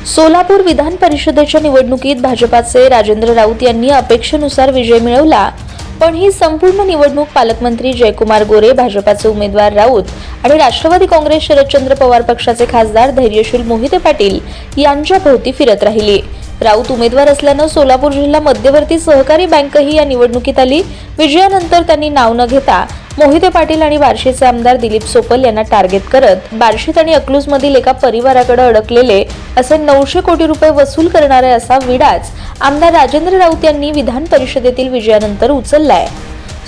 सोलापूर विधान परिषदेच्या निवडणुकीत भाजपाचे राजेंद्र राऊत यांनी अपेक्षेनुसार विजय मिळवला, पण ही संपूर्ण निवडणूक पालकमंत्री जयकुमार गोरे, भाजपाचे उमेदवार राऊत आणि राष्ट्रवादी काँग्रेस शरदचंद्र पवार पक्षाचे खासदार धैर्यशील मोहिते पाटील यांच्या भोवती फिरत राहिली। राऊत उमेदवार असल्यानं सोलापूर जिल्हा मध्यवर्ती सहकारी बँकही या निवडणुकीत आली। विजयानंतर त्यांनी नाव न घेता मोहिते पाटील आणि बार्शीचे आमदार दिलीप सोपल यांना टार्गेट करत बार्शीत आणि अकलूजमधील एका परिवाराकडे अडकलेले असे 900 कोटी रुपये वसूल करणारे असा विडाच आमदार राजेंद्र राऊत यांनी विधान परिषदेतील विजयानंतर उचललाय।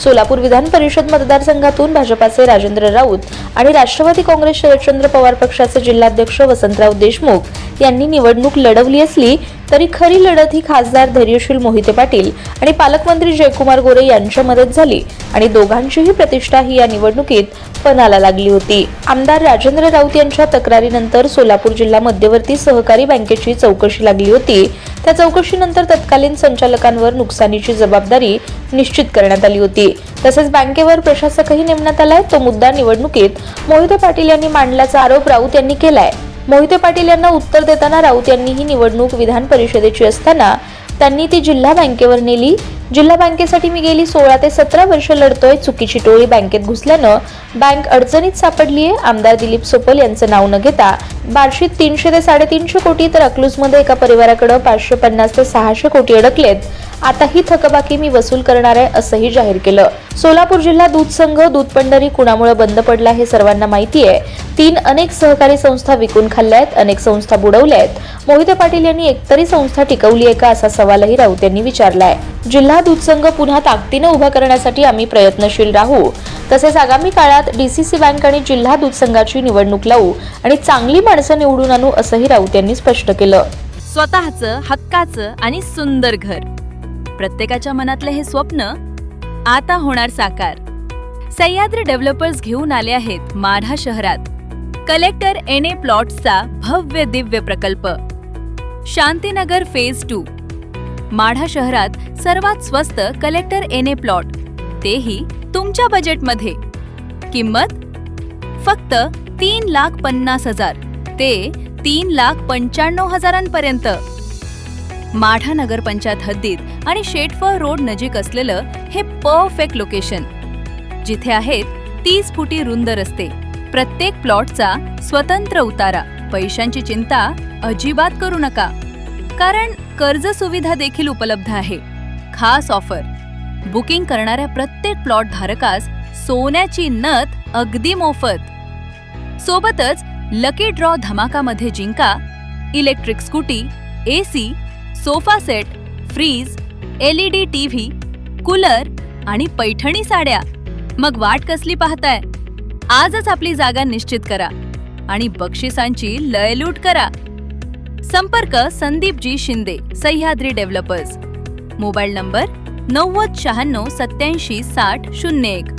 सोलापूर विधान परिषद मतदारसंघातून भाजपाचे राजेंद्र राऊत आणि राष्ट्रवादी काँग्रेस शरदचंद्र पवार पक्षाचे जिल्हाध्यक्ष वसंतराव देशमुख यांनी निवडणूक लढवली असली तरी खरी लढत ही खासदार धैर्यशील मोहिते पाटील आणि पालकमंत्री जयकुमार गोरे यांच्यामध्येच झाली आणि दोघांचीही प्रतिष्ठा ही या निवडणुकीत पणाला लागली होती। आमदार राजेंद्र राऊत यांच्या तक्रारीनंतर सोलापूर जिल्हा मध्यवर्ती सहकारी बँकेची चौकशी लागली होती। त्या चौकशीनंतर तत्कालीन संचालकांवर नुकसानीची जबाबदारी निश्चित करण्यात आली होती। तसेच बँकेवर प्रशासकही नेमण्यात आलाय। तो मुद्दा निवडणुकीत मोहिते पाटील यांनी मांडल्याचा आरोप राऊत यांनी केलाय। मोहिते पाटील यांना उत्तर देताना राऊत यांनी ही निवडणूक विधान परिषदेची असताना त्यांनी ती जिल्हा बँकेवर नेली। जिल्हा बँकेसाठी मी गेली 16 ते 17 वर्ष लढतोय। चुकीची टोळी बँकेत घुसल्यानं बँक अडचणीत सापडलीये। आमदार दिलीप सोपल यांचं नाव न घेता बार्शीत 300 ते 350 कोटी तर अकलूजमध्ये एका परिवाराकडे 550 ते 600 कोटी अडकलेत। आता ही थकबाकी मी वसूल करणार आहे असंही जाहीर केलं। सोलापूर जिल्हा दूध संघ, दूध पंढरी कुणामुळे बंद पडला हे सर्वांना माहिती आहे। अनेक सहकारी संस्था विकून खाल्ल्यात, अनेक संस्था बुडवल्यात। मोहिते पाटील यांनी एकतरी संस्था टिकवली आहे का असा सवालही राऊत यांनी विचारलाय। जिल्हा दूध संघ पुन्हा ताकदीने उभा करण्यासाठी आम्ही प्रयत्नशील राहू। तसेच आगामी काळात डीसीसी बँक आणि जिल्हा दूध संघाची निवडणूक लावू आणि चांगली माणसं निवडून आणू असंही राऊत यांनी स्पष्ट केलं। स्वतःचं, हक्काचं आणि सुंदर घर, प्रत्येकाच्या मनातले हे स्वप्न आता होणार साकार। सह्याद्री डेव्हलपर्स घेऊन आले आहेत माढा शहरात कलेक्टर NA प्लॉट्सचा भव्य दिव्य प्रकल्प। शांतीनगर फेज 2 माढा शहरात सर्वात स्वस्त कलेक्टर NA प्लॉट, तेही तुमच्या बजेटमध्ये। किंमत फक्त 3,50,000 ते 3,95,000 पर्यंत। माढा नगरपंचायत हद्दीत आणि शेटफळ रोड नजीक असलेलं हे परफेक्ट लोकेशन, जिथे आहेत 30 फुटी रुंद रस्ते, प्रत्येक प्लॉटचा स्वतंत्र उतारा। पैशांची चिंता अजिबात करू नका, कारण कर्ज सुविधा देखील उपलब्ध आहे। खास ऑफर, बुकिंग करणाऱ्या प्रत्येक प्लॉट धारकास सोन्याची नथ अगदी मोफत। सोबतच लकी ड्रॉ धमाकामध्ये जिंका electric scooty, AC, sofa set, fridge, LED TV, cooler आणि पैठणी साड्या। मग वाट कसली पाहताय? आजच आपली जागा निश्चित करा आणि बक्षिसांची लयलूट करा। संपर्क Sandeep ji Shinde, Sahyadri developers. Mobile number 90 96 87 60 01।